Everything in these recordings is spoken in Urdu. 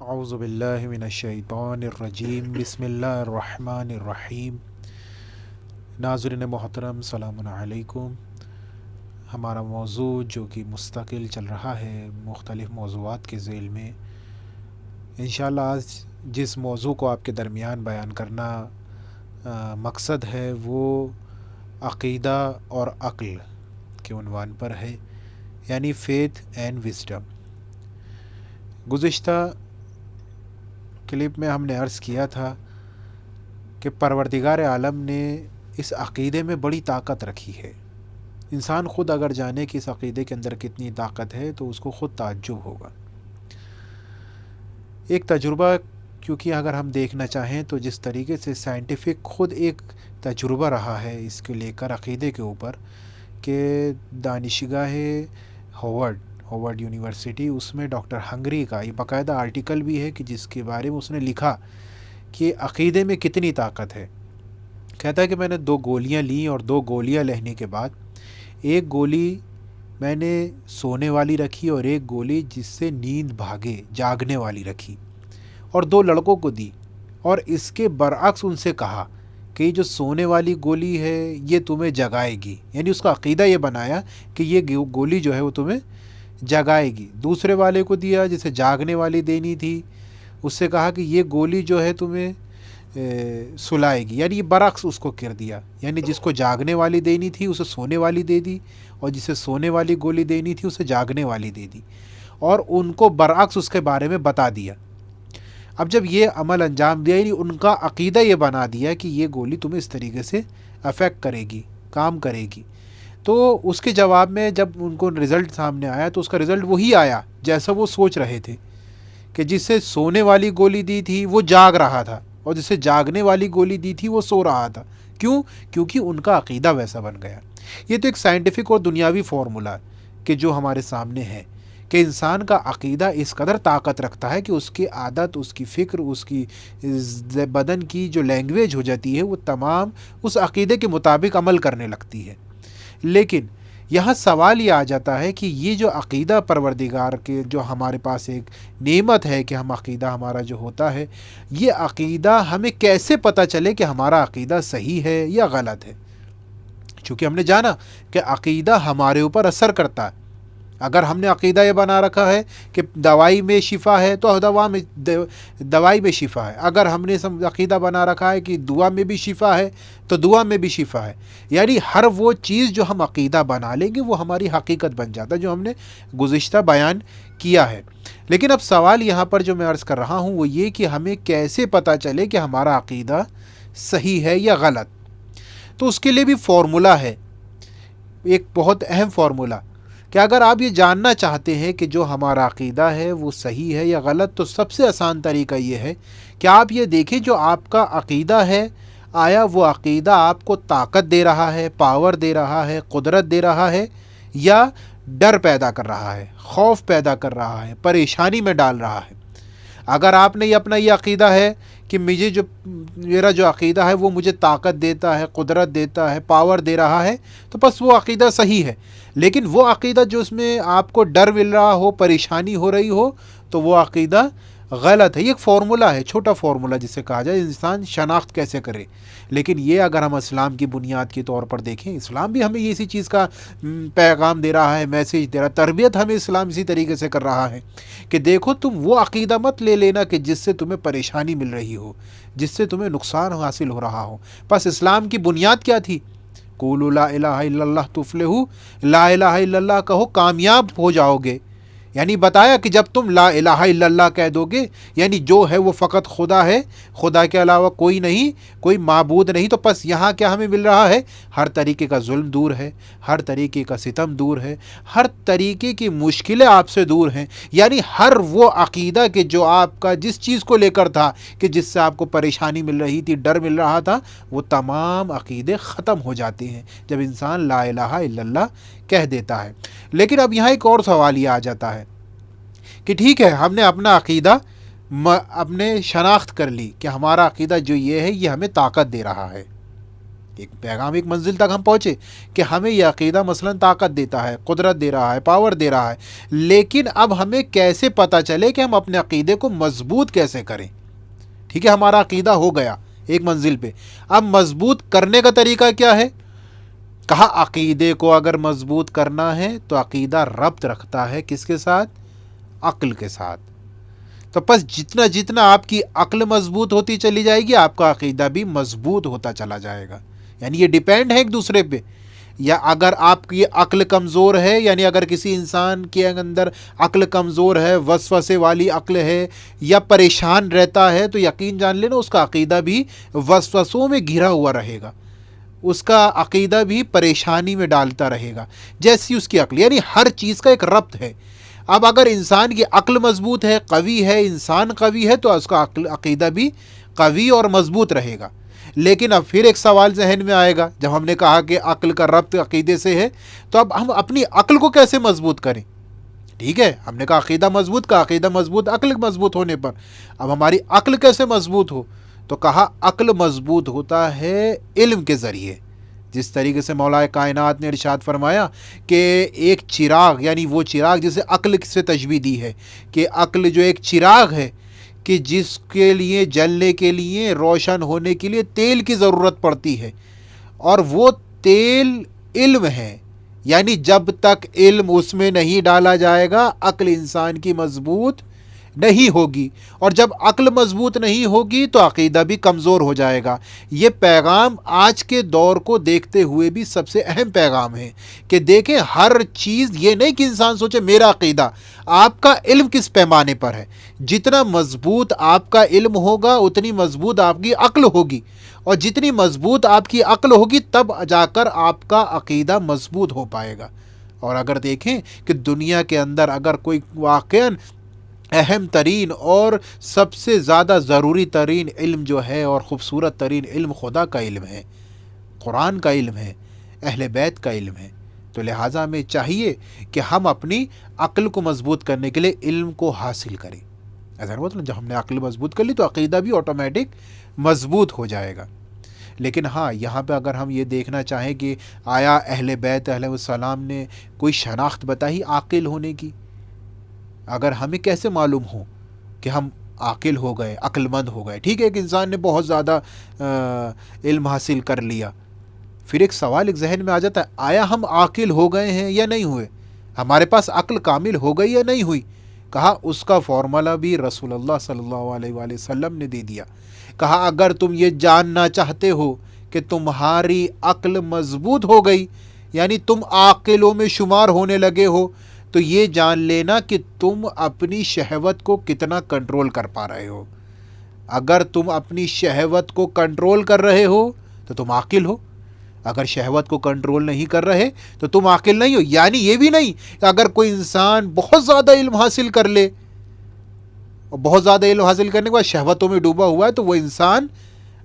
اعوذ باللہ من الشیطان الرجیم بسم اللہ الرحمن الرحیم۔ ناظرین محترم سلام علیکم۔ ہمارا موضوع جو کہ مستقل چل رہا ہے مختلف موضوعات کے ذیل میں، انشاءاللہ آج جس موضوع کو آپ کے درمیان بیان کرنا مقصد ہے وہ عقیدہ اور عقل کے عنوان پر ہے، یعنی فیتھ اینڈ وزڈم۔ گزشتہ کلپ میں ہم نے عرض کیا تھا کہ پروردگار عالم نے اس عقیدے میں بڑی طاقت رکھی ہے۔ انسان خود اگر جانے کہ اس عقیدے کے اندر کتنی طاقت ہے تو اس کو خود تعجب ہوگا۔ ایک تجربہ، کیونکہ اگر ہم دیکھنا چاہیں تو جس طریقے سے سائنٹیفک خود ایک تجربہ رہا ہے اس کو لے کر عقیدے کے اوپر، کہ دانشگاہ ہاورڈ یونیورسٹی، اس میں ڈاکٹر ہنگری کا یہ باقاعدہ آرٹیکل بھی ہے کہ جس کے بارے میں اس نے لکھا کہ عقیدے میں کتنی طاقت ہے۔ کہتا ہے کہ میں نے 2 گولیاں لیں اور 2 گولیاں لینے کے بعد ایک گولی میں نے سونے والی رکھی اور ایک گولی جس سے نیند بھاگے جاگنے والی رکھی، اور 2 لڑکوں کو دی، اور اس کے برعکس ان سے کہا کہ یہ جو سونے والی گولی ہے یہ تمہیں جگائے گی، یعنی اس کا عقیدہ یہ بنایا کہ یہ گولی جو ہے وہ تمہیں جگائے گی۔ دوسرے والے کو دیا جسے جاگنے والی دینی تھی، اس سے کہا کہ یہ گولی جو ہے تمہیں سلائے گی، یعنی یہ برعکس اس کو کر دیا، یعنی جس کو جاگنے والی دینی تھی اسے سونے والی دے دی، اور جسے سونے والی گولی دینی تھی اسے جاگنے والی دے دی، اور ان کو برعکس اس کے بارے میں بتا دیا۔ اب جب یہ عمل انجام دیا، یعنی ان کا عقیدہ یہ بنا دیا کہ یہ گولی تمہیں اس طریقے سے افیکٹ کرے گی، کام کرے گی، تو اس کے جواب میں جب ان کو رزلٹ سامنے آیا تو اس کا رزلٹ وہی آیا جیسا وہ سوچ رہے تھے، کہ جس سے سونے والی گولی دی تھی وہ جاگ رہا تھا، اور جسے جاگنے والی گولی دی تھی وہ سو رہا تھا۔ کیوں؟ کیونکہ ان کا عقیدہ ویسا بن گیا۔ یہ تو ایک سائنٹیفک اور دنیاوی فارمولا کہ جو ہمارے سامنے ہے، کہ انسان کا عقیدہ اس قدر طاقت رکھتا ہے کہ اس کی عادت، اس کی فکر، اس کی بدن کی جو لینگویج ہو جاتی ہے وہ تمام اس عقیدے کے مطابق عمل کرنے لگتی ہے۔ لیکن یہاں سوال یہ آ جاتا ہے کہ یہ جو عقیدہ پروردگار کے جو ہمارے پاس ایک نعمت ہے کہ ہم عقیدہ ہمارا جو ہوتا ہے، یہ عقیدہ ہمیں کیسے پتہ چلے کہ ہمارا عقیدہ صحیح ہے یا غلط ہے؟ چونکہ ہم نے جانا کہ عقیدہ ہمارے اوپر اثر کرتا ہے۔ اگر ہم نے عقیدہ یہ بنا رکھا ہے کہ دوائی میں شفا ہے تو دوائی میں شفا ہے، اگر ہم نے عقیدہ بنا رکھا ہے کہ دعا میں بھی شفا ہے تو دعا میں بھی شفا ہے، یعنی ہر وہ چیز جو ہم عقیدہ بنا لیں گے وہ ہماری حقیقت بن جاتا ہے، جو ہم نے گزشتہ بیان کیا ہے۔ لیکن اب سوال یہاں پر جو میں عرض کر رہا ہوں وہ یہ کہ ہمیں کیسے پتہ چلے کہ ہمارا عقیدہ صحیح ہے یا غلط؟ تو اس کے لیے بھی فارمولا ہے، ایک بہت اہم فارمولا، کہ اگر آپ یہ جاننا چاہتے ہیں کہ جو ہمارا عقیدہ ہے وہ صحیح ہے یا غلط، تو سب سے آسان طریقہ یہ ہے کہ آپ یہ دیکھیں جو آپ کا عقیدہ ہے، آیا وہ عقیدہ آپ کو طاقت دے رہا ہے، پاور دے رہا ہے، قدرت دے رہا ہے، یا ڈر پیدا کر رہا ہے، خوف پیدا کر رہا ہے، پریشانی میں ڈال رہا ہے۔ اگر آپ نے اپنا یہ عقیدہ ہے کہ میرا جو عقیدہ ہے وہ مجھے طاقت دیتا ہے، قدرت دیتا ہے، پاور دے رہا ہے، تو بس وہ عقیدہ صحیح ہے۔ لیکن وہ عقیدہ جو اس میں آپ کو ڈر مل رہا ہو، پریشانی ہو رہی ہو، تو وہ عقیدہ غلط ہے۔ یہ ایک فارمولا ہے، چھوٹا فارمولا جسے کہا جائے انسان شناخت کیسے کرے۔ لیکن یہ اگر ہم اسلام کی بنیاد کے طور پر دیکھیں، اسلام بھی ہمیں اسی چیز کا پیغام دے رہا ہے، میسیج دے رہا ہے، تربیت ہمیں اسلام اسی طریقے سے کر رہا ہے کہ دیکھو تم وہ عقیدہ مت لے لینا کہ جس سے تمہیں پریشانی مل رہی ہو، جس سے تمہیں نقصان حاصل ہو رہا ہو۔ بس اسلام کی بنیاد کیا تھی؟ قولوا لا الہ الا اللہ تفلحوا، لا الہ الا اللہ کہو کامیاب ہو جاؤ گے۔ یعنی بتایا کہ جب تم لا الہ الا اللہ کہہ دو گے، یعنی جو ہے وہ فقط خدا ہے، خدا کے علاوہ کوئی نہیں، کوئی معبود نہیں، تو بس یہاں کیا ہمیں مل رہا ہے؟ ہر طریقے کا ظلم دور ہے، ہر طریقے کا ستم دور ہے، ہر طریقے کی مشکلیں آپ سے دور ہیں۔ یعنی ہر وہ عقیدہ کہ جو آپ کا جس چیز کو لے کر تھا کہ جس سے آپ کو پریشانی مل رہی تھی، ڈر مل رہا تھا، وہ تمام عقیدے ختم ہو جاتے ہیں جب انسان لا الہ الا اللہ کہہ دیتا ہے۔ لیکن اب یہاں ایک اور سوال یہ آ جاتا ہے کہ ٹھیک ہے، ہم نے اپنا عقیدہ اپنے شناخت کر لی کہ ہمارا عقیدہ جو یہ ہے یہ ہمیں طاقت دے رہا ہے، ایک پیغام، ایک منزل تک ہم پہنچے کہ ہمیں یہ عقیدہ مثلاً طاقت دیتا ہے، قدرت دے رہا ہے، پاور دے رہا ہے، لیکن اب ہمیں کیسے پتہ چلے کہ ہم اپنے عقیدے کو مضبوط کیسے کریں؟ ٹھیک ہے، ہمارا عقیدہ ہو گیا ایک منزل پہ، اب مضبوط کرنے کا طریقہ کیا ہے؟ کہا عقیدے کو اگر مضبوط کرنا ہے تو عقیدہ ربط رکھتا ہے کس کے ساتھ؟ عقل کے ساتھ۔ تو پس جتنا جتنا آپ کی عقل مضبوط ہوتی چلی جائے گی، آپ کا عقیدہ بھی مضبوط ہوتا چلا جائے گا۔ یعنی یہ ڈیپینڈ ہے ایک دوسرے پہ۔ یا اگر آپ کی عقل کمزور ہے، یعنی اگر کسی انسان کے اندر عقل کمزور ہے، وسوسے والی عقل ہے، یا پریشان رہتا ہے، تو یقین جان لینا اس کا عقیدہ بھی وسوسوں میں گھرا ہوا رہے گا، اس کا عقیدہ بھی پریشانی میں ڈالتا رہے گا جیسی اس کی عقل۔ یعنی ہر چیز کا ایک ربط ہے۔ اب اگر انسان کی عقل مضبوط ہے، قوی ہے، انسان قوی ہے، تو اس کا عقیدہ بھی قوی اور مضبوط رہے گا۔ لیکن اب پھر ایک سوال ذہن میں آئے گا، جب ہم نے کہا کہ عقل کا ربط عقیدے سے ہے، تو اب ہم اپنی عقل کو کیسے مضبوط کریں؟ ٹھیک ہے، ہم نے کہا عقیدہ مضبوط، کا عقیدہ مضبوط عقل مضبوط ہونے پر، اب ہماری عقل کیسے مضبوط ہو؟ تو کہا عقل مضبوط ہوتا ہے علم کے ذریعے۔ جس طریقے سے مولا کائنات نے ارشاد فرمایا کہ ایک چراغ، یعنی وہ چراغ جسے عقل سے تشبیہ دی ہے کہ عقل جو ایک چراغ ہے کہ جس کے لیے جلنے کے لیے، روشن ہونے کے لیے تیل کی ضرورت پڑتی ہے، اور وہ تیل علم ہے۔ یعنی جب تک علم اس میں نہیں ڈالا جائے گا، عقل انسان کی مضبوط نہیں ہوگی، اور جب عقل مضبوط نہیں ہوگی تو عقیدہ بھی کمزور ہو جائے گا۔ یہ پیغام آج کے دور کو دیکھتے ہوئے بھی سب سے اہم پیغام ہے کہ دیکھیں، ہر چیز یہ نہیں کہ انسان سوچے میرا عقیدہ، آپ کا علم کس پیمانے پر ہے۔ جتنا مضبوط آپ کا علم ہوگا اتنی مضبوط آپ کی عقل ہوگی، اور جتنی مضبوط آپ کی عقل ہوگی تب جا کر آپ کا عقیدہ مضبوط ہو پائے گا۔ اور اگر دیکھیں کہ دنیا کے اندر اگر کوئی واقعاً اہم ترین اور سب سے زیادہ ضروری ترین علم جو ہے اور خوبصورت ترین علم خدا کا علم ہے، قرآن کا علم ہے، اہل بیت کا علم ہے، تو لہٰذا ہمیں چاہیے کہ ہم اپنی عقل کو مضبوط کرنے کے لیے علم کو حاصل کریں۔ اگر مطلب جب ہم نے عقل مضبوط کر لی تو عقیدہ بھی آٹومیٹک مضبوط ہو جائے گا۔ لیکن ہاں، یہاں پہ اگر ہم یہ دیکھنا چاہیں کہ آیا اہل بیت علیہ السلام نے کوئی شناخت بتائی عاقل ہونے کی؟ اگر ہمیں کیسے معلوم ہو کہ ہم عاقل ہو گئے، عقل مند ہو گئے؟ ٹھیک ہے، ایک انسان نے بہت زیادہ علم حاصل کر لیا، پھر ایک سوال ایک ذہن میں آ جاتا ہے، آیا ہم عاقل ہو گئے ہیں یا نہیں ہوئے؟ ہمارے پاس عقل کامل ہو گئی یا نہیں ہوئی؟ کہا اس کا فارمولا بھی رسول اللہ صلی اللہ علیہ وآلہ وسلم نے دے دیا۔ کہا اگر تم یہ جاننا چاہتے ہو کہ تمہاری عقل مضبوط ہو گئی، یعنی تم عاقلوں میں شمار ہونے لگے ہو، تو یہ جان لینا کہ تم اپنی شہوت کو کتنا کنٹرول کر پا رہے ہو۔ اگر تم اپنی شہوت کو کنٹرول کر رہے ہو تو تم عاقل ہو، اگر شہوت کو کنٹرول نہیں کر رہے تو تم عاقل نہیں ہو۔ یعنی یہ بھی نہیں کہ اگر کوئی انسان بہت زیادہ علم حاصل کر لے، اور بہت زیادہ علم حاصل کرنے کے بعد شہوتوں میں ڈوبا ہوا ہے، تو وہ انسان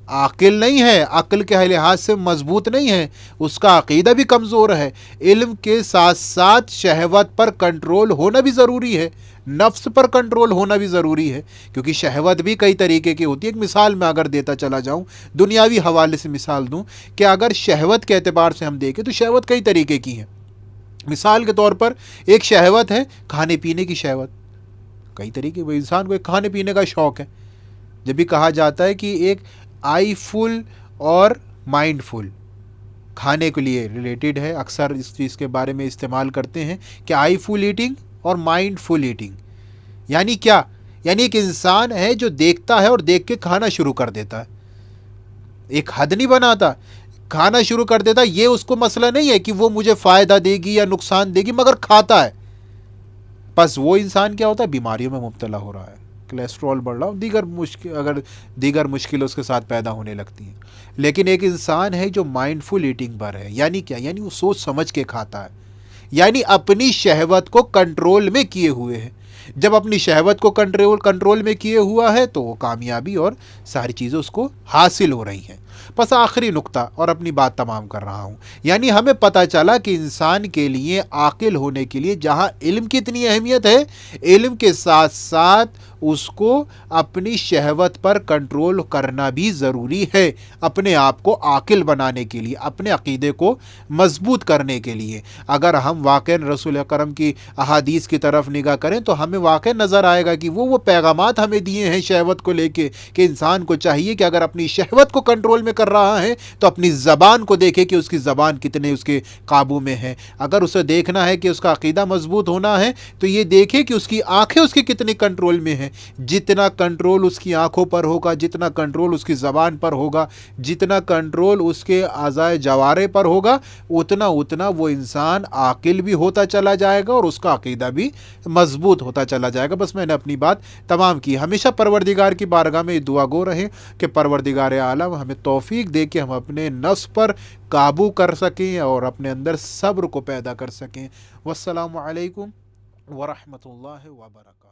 عاقل نہیں ہے، عقل کے لحاظ سے مضبوط نہیں ہے، اس کا عقیدہ بھی کمزور ہے۔ علم کے ساتھ ساتھ شہوت پر کنٹرول ہونا بھی ضروری ہے، نفس پر کنٹرول ہونا بھی ضروری ہے، کیونکہ شہوت بھی کئی طریقے کی ہوتی ہے۔ ایک مثال میں اگر دیتا چلا جاؤں، دنیاوی حوالے سے مثال دوں کہ اگر شہوت کے اعتبار سے ہم دیکھیں تو شہوت کئی طریقے کی ہیں۔ مثال کے طور پر ایک شہوت ہے کھانے پینے کی شہوت، کئی طریقے، وہ انسان کو ایک کھانے پینے کا شوق ہے۔ جب بھی کہا جاتا ہے کہ ایک آئی فل اور مائنڈ فل کھانے کے لیے ریلیٹڈ ہے، اکثر اس چیز کے بارے میں استعمال کرتے ہیں کہ آئی فل ایٹنگ اور مائنڈ فل ایٹنگ۔ یعنی کیا؟ یعنی ایک انسان ہے جو دیکھتا ہے اور دیکھ کے کھانا شروع کر دیتا ہے، ایک حد نہیں بناتا، کھانا شروع کر دیتا۔ یہ اس کو مسئلہ نہیں ہے کہ وہ مجھے فائدہ دے گی یا نقصان دے گی، مگر کھاتا ہے۔ بس وہ انسان کیا ہوتا ہے؟ بیماریوں میں مبتلا ہو رہا ہے، کولیسٹرول بڑھ رہا ہو، دیگر مشکل اس کے ساتھ پیدا ہونے لگتی ہیں۔ لیکن ایک انسان ہے جو مائنڈ فل ایٹنگ پر ہے، یعنی کیا؟ یعنی وہ سوچ سمجھ کے کھاتا ہے، یعنی اپنی شہوت کو کنٹرول میں کیے ہوئے ہے۔ جب اپنی شہوت کو کنٹرول میں کیے ہوا ہے تو وہ کامیابی اور ساری چیزیں اس کو حاصل ہو رہی ہیں۔ بس آخری نقطہ اور اپنی بات تمام کر رہا ہوں. یعنی ہمیں پتہ چلا کہ انسان کے لیے عاقل ہونے کے لیے جہاں علم کی اتنی اہمیت ہے، علم کے ساتھ ساتھ اس کو اپنی شہوت پر کنٹرول کرنا بھی ضروری ہے، اپنے آپ کو عاقل بنانے کے لیے، اپنے عقیدے کو مضبوط کرنے کے لیے. اگر ہم واقع رسول اکرم کی احادیث کی طرف نگاہ کریں تو ہمیں واقع نظر آئے گا کہ وہ پیغامات ہمیں دیے ہیں شہوت کو لے کے، کہ انسان کو چاہیے کہ اگر اپنی شہوت کو کنٹرول میں کر رہا ہے تو اپنی زبان کو دیکھے کہ اس کی زبان کتنے اس کے قابو میں ہے. اگر اسے دیکھنا ہے کہ اس کا عقیدہ مضبوط ہونا ہے تو یہ دیکھے کہ اس کی آنکھیں اس کی کتنے کنٹرول میں ہیں. جتنا کنٹرول اس کی آنکھوں پر ہوگا، جتنا کنٹرول اس کی زبان پر ہوگا، جتنا کنٹرول اس کے اعضائے جوارے پر ہوگا، اتنا وہ انسان عاقل بھی ہوتا چلا جائے گا اور اس کا عقیدہ بھی مضبوط ہوتا چلا جائے گا. بس میں نے اپنی بات تمام کی. ہمیشہ پروردگار کی بارگاہ میں دعا گو رہے کہ پروردگار عالم ہمیں توفیق دے کہ ہم اپنے نفس پر قابو کر سکیں اور اپنے اندر صبر کو پیدا کر سکیں. والسلام علیکم ورحمۃ اللہ وبرکاتہ.